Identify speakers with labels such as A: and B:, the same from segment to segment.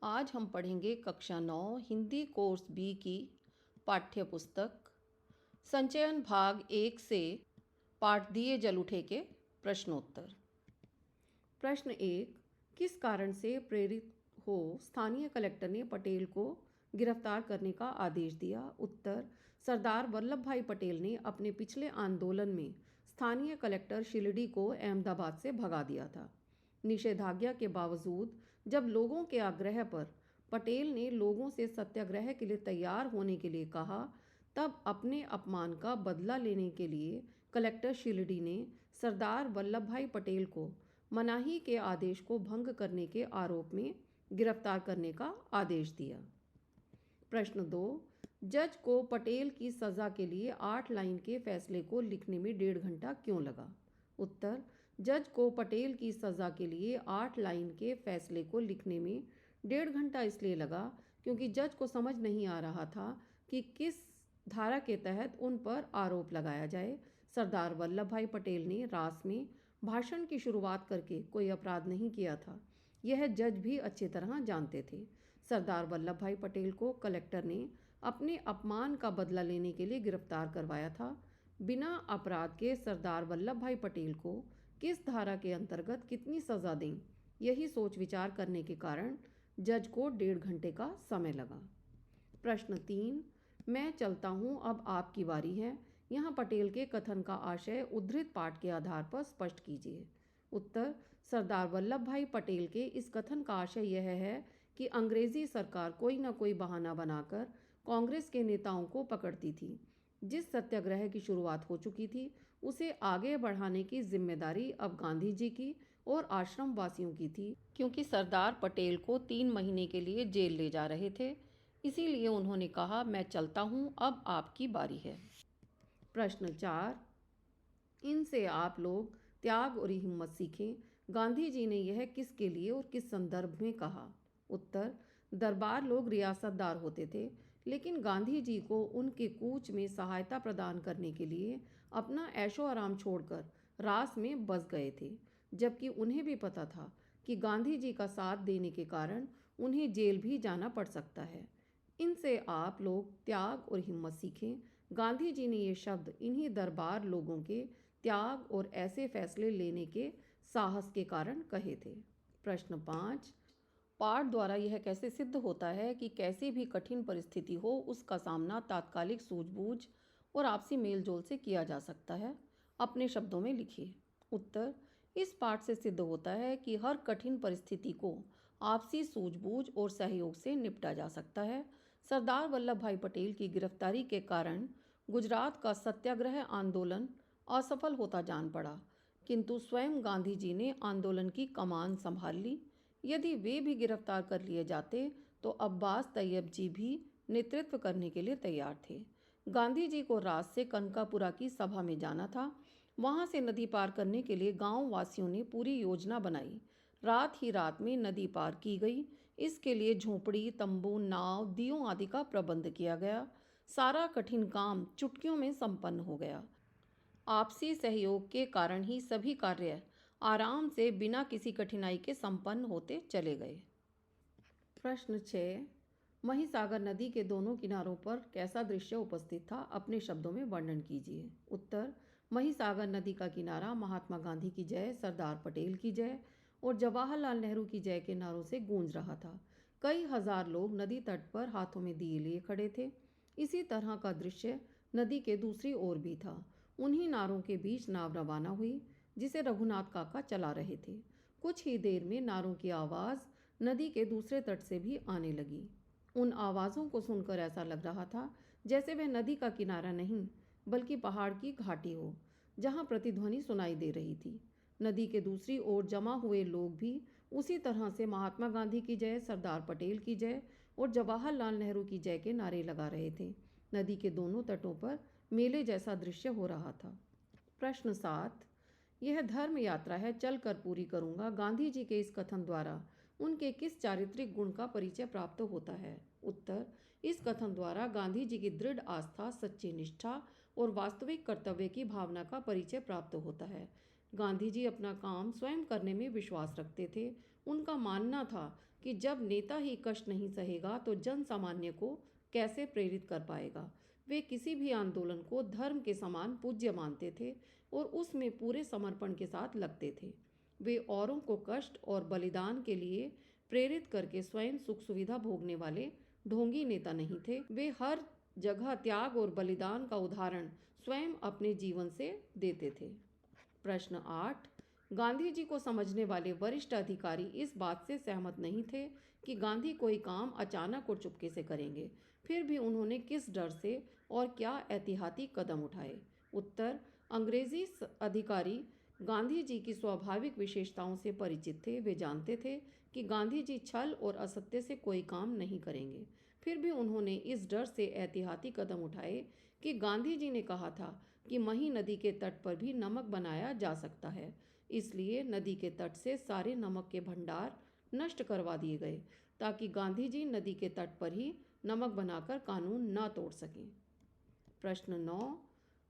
A: आज हम पढ़ेंगे कक्षा 9 हिंदी कोर्स बी की पाठ्य पुस्तक संचयन भाग 1 से पाठ दिए जल उठे के प्रश्नोत्तर। प्रश्न 1, किस कारण से प्रेरित हो स्थानीय कलेक्टर ने पटेल को गिरफ्तार करने का आदेश दिया? उत्तर, सरदार वल्लभ भाई पटेल ने अपने पिछले आंदोलन में स्थानीय कलेक्टर शिरडी को अहमदाबाद से भगा दिया था। निषेधाज्ञा के बावजूद जब लोगों के आग्रह पर पटेल ने लोगों से सत्याग्रह के लिए तैयार होने के लिए कहा, तब अपने अपमान का बदला लेने के लिए कलेक्टर शिरडी ने सरदार वल्लभ भाई पटेल को मनाही के आदेश को भंग करने के आरोप में गिरफ्तार करने का आदेश दिया। प्रश्न 2, जज को पटेल की सज़ा के लिए 8 लाइन के फैसले को लिखने में 1.5 घंटा क्यों लगा? उत्तर, जज को पटेल की सज़ा के लिए 8 लाइन के फैसले को लिखने में 1.5 घंटा इसलिए लगा क्योंकि जज को समझ नहीं आ रहा था कि किस धारा के तहत उन पर आरोप लगाया जाए। सरदार वल्लभ भाई पटेल ने रास में भाषण की शुरुआत करके कोई अपराध नहीं किया था। यह जज भी अच्छी तरह जानते थे। सरदार वल्लभ भाई पटेल को कलेक्टर ने अपने अपमान का बदला लेने के लिए गिरफ्तार करवाया था। बिना अपराध के सरदार वल्लभ भाई पटेल को किस धारा के अंतर्गत कितनी सज़ा दें, यही सोच विचार करने के कारण जज को 1.5 घंटे का समय लगा। प्रश्न 3, मैं चलता हूँ अब आपकी बारी है। यहाँ पटेल के कथन का आशय उद्धृत पाठ के आधार पर स्पष्ट कीजिए। उत्तर, सरदार वल्लभ भाई पटेल के इस कथन का आशय यह है कि अंग्रेजी सरकार कोई न कोई बहाना बनाकर कांग्रेस के नेताओं को पकड़ती थी। जिस सत्याग्रह की शुरुआत हो चुकी थी उसे आगे बढ़ाने की जिम्मेदारी अब गांधी जी की और आश्रम वासियों की थी, क्योंकि सरदार पटेल को 3 महीने के लिए जेल ले जा रहे थे। इसीलिए उन्होंने कहा, मैं चलता हूँ, अब आपकी बारी है। प्रश्न 4, इनसे आप लोग त्याग और हिम्मत सीखें। गांधी जी ने यह किसके लिए और किस संदर्भ में कहा? उत्तर, दरबार लोग रियासतदार होते थे, लेकिन गांधी जी को उनके कूच में सहायता प्रदान करने के लिए अपना ऐशो आराम छोड़कर रास में बस गए थे, जबकि उन्हें भी पता था कि गांधी जी का साथ देने के कारण उन्हें जेल भी जाना पड़ सकता है। इनसे आप लोग त्याग और हिम्मत सीखें। गांधी जी ने ये शब्द इन्हीं दरबार लोगों के त्याग और ऐसे फैसले लेने के साहस के कारण कहे थे। प्रश्न 5, पाठ द्वारा यह कैसे सिद्ध होता है कि कैसी भी कठिन परिस्थिति हो उसका सामना तात्कालिक सूझबूझ और आपसी मेलजोल से किया जा सकता है? अपने शब्दों में लिखिए। उत्तर, इस पाठ से सिद्ध होता है कि हर कठिन परिस्थिति को आपसी सूझबूझ और सहयोग से निपटा जा सकता है। सरदार वल्लभ भाई पटेल की गिरफ्तारी के कारण गुजरात का सत्याग्रह आंदोलन असफल होता जान पड़ा, किंतु स्वयं गांधी जी ने आंदोलन की कमान संभाल ली। यदि वे भी गिरफ्तार कर लिए जाते तो अब्बास तैयब जी भी नेतृत्व करने के लिए तैयार थे। गांधी जी को रात से कनकापुरा की सभा में जाना था। वहां से नदी पार करने के लिए गांव वासियों ने पूरी योजना बनाई। रात ही रात में नदी पार की गई। इसके लिए झोंपड़ी, तंबू, नाव, दियों आदि का प्रबंध किया गया। सारा कठिन काम चुटकियों में संपन्न हो गया। आपसी सहयोग के कारण ही सभी कार्य आराम से बिना किसी कठिनाई के संपन्न होते चले गए। प्रश्न 6, महिसागर नदी के दोनों किनारों पर कैसा दृश्य उपस्थित था? अपने शब्दों में वर्णन कीजिए। उत्तर, महिसागर नदी का किनारा महात्मा गांधी की जय, सरदार पटेल की जय और जवाहरलाल नेहरू की जय के नारों से गूंज रहा था। कई हजार लोग नदी तट पर हाथों में दिए लिए खड़े थे। इसी तरह का दृश्य नदी के दूसरी ओर भी था। उन्हीं नारों के बीच नाव रवाना हुई, जिसे रघुनाथ काका चला रहे थे। कुछ ही देर में नारों की आवाज़ नदी के दूसरे तट से भी आने लगी। उन आवाज़ों को सुनकर ऐसा लग रहा था जैसे वह नदी का किनारा नहीं बल्कि पहाड़ की घाटी हो, जहाँ प्रतिध्वनि सुनाई दे रही थी। नदी के दूसरी ओर जमा हुए लोग भी उसी तरह से महात्मा गांधी की जय, सरदार पटेल की जय और जवाहरलाल नेहरू की जय के नारे लगा रहे थे। नदी के दोनों तटों पर मेले जैसा दृश्य हो रहा था। प्रश्न 7, यह धर्म यात्रा है, चल कर पूरी करूंगा। गांधी जी के इस कथन द्वारा उनके किस चारित्रिक गुण का परिचय प्राप्त होता है? उत्तर, इस कथन द्वारा गांधी जी की दृढ़ आस्था, सच्ची निष्ठा और वास्तविक कर्तव्य की भावना का परिचय प्राप्त होता है। गांधी जी अपना काम स्वयं करने में विश्वास रखते थे। उनका मानना था कि जब नेता ही कष्ट नहीं सहेगा तो जन सामान्य को कैसे प्रेरित कर पाएगा। वे किसी भी आंदोलन को धर्म के समान पूज्य मानते थे और उसमें पूरे समर्पण के साथ लगते थे। वे औरों को कष्ट और बलिदान के लिए प्रेरित करके स्वयं सुख सुविधा भोगने वाले ढोंगी नेता नहीं थे। वे हर जगह त्याग और बलिदान का उदाहरण स्वयं अपने जीवन से देते थे। प्रश्न 8। गांधी जी को समझने वाले वरिष्ठ अधिकारी इस बात से सहमत नहीं थे कि गांधी कोई काम अचानक और चुपके से करेंगे। फिर भी उन्होंने किस डर से और क्या एहतियाती कदम उठाए। उत्तर। अंग्रेजी अधिकारी गांधी जी की स्वाभाविक विशेषताओं से परिचित थे। वे जानते थे कि गांधी जी छल और असत्य से कोई काम नहीं करेंगे। फिर भी उन्होंने इस डर से एहतियाती कदम उठाए कि गांधी जी ने कहा था कि मही नदी के तट पर भी नमक बनाया जा सकता है। इसलिए नदी के तट से सारे नमक के भंडार नष्ट करवा दिए गए ताकि गांधी जी नदी के तट पर ही नमक बनाकर कानून न तोड़ सकें। प्रश्न 9।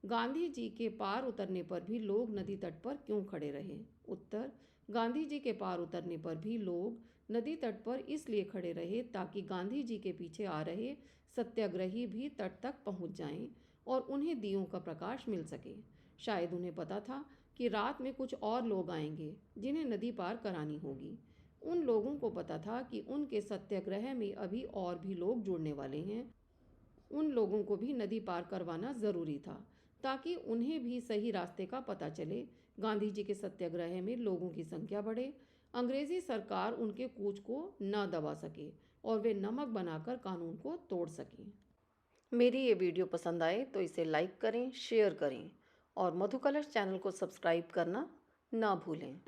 A: गांधी जी के पार उतरने पर भी लोग नदी तट पर क्यों खड़े रहे। उत्तर। गांधी जी के पार उतरने पर भी लोग नदी तट पर इसलिए खड़े रहे ताकि गांधी जी के पीछे आ रहे सत्याग्रही भी तट तक पहुंच जाएं और उन्हें दियों का प्रकाश मिल सके। शायद उन्हें पता था कि रात में कुछ और लोग आएंगे जिन्हें नदी पार करानी होगी। उन लोगों को पता था कि उनके सत्याग्रह में अभी और भी लोग जुड़ने वाले हैं। उन लोगों को भी नदी पार करवाना जरूरी था ताकि उन्हें भी सही रास्ते का पता चले। गांधी जी के सत्याग्रह में लोगों की संख्या बढ़े, अंग्रेजी सरकार उनके कूच को न दबा सके और वे नमक बनाकर कानून को तोड़ सकें। मेरी ये वीडियो पसंद आए तो इसे लाइक करें, शेयर करें और मधु कलर्स चैनल को सब्सक्राइब करना ना भूलें।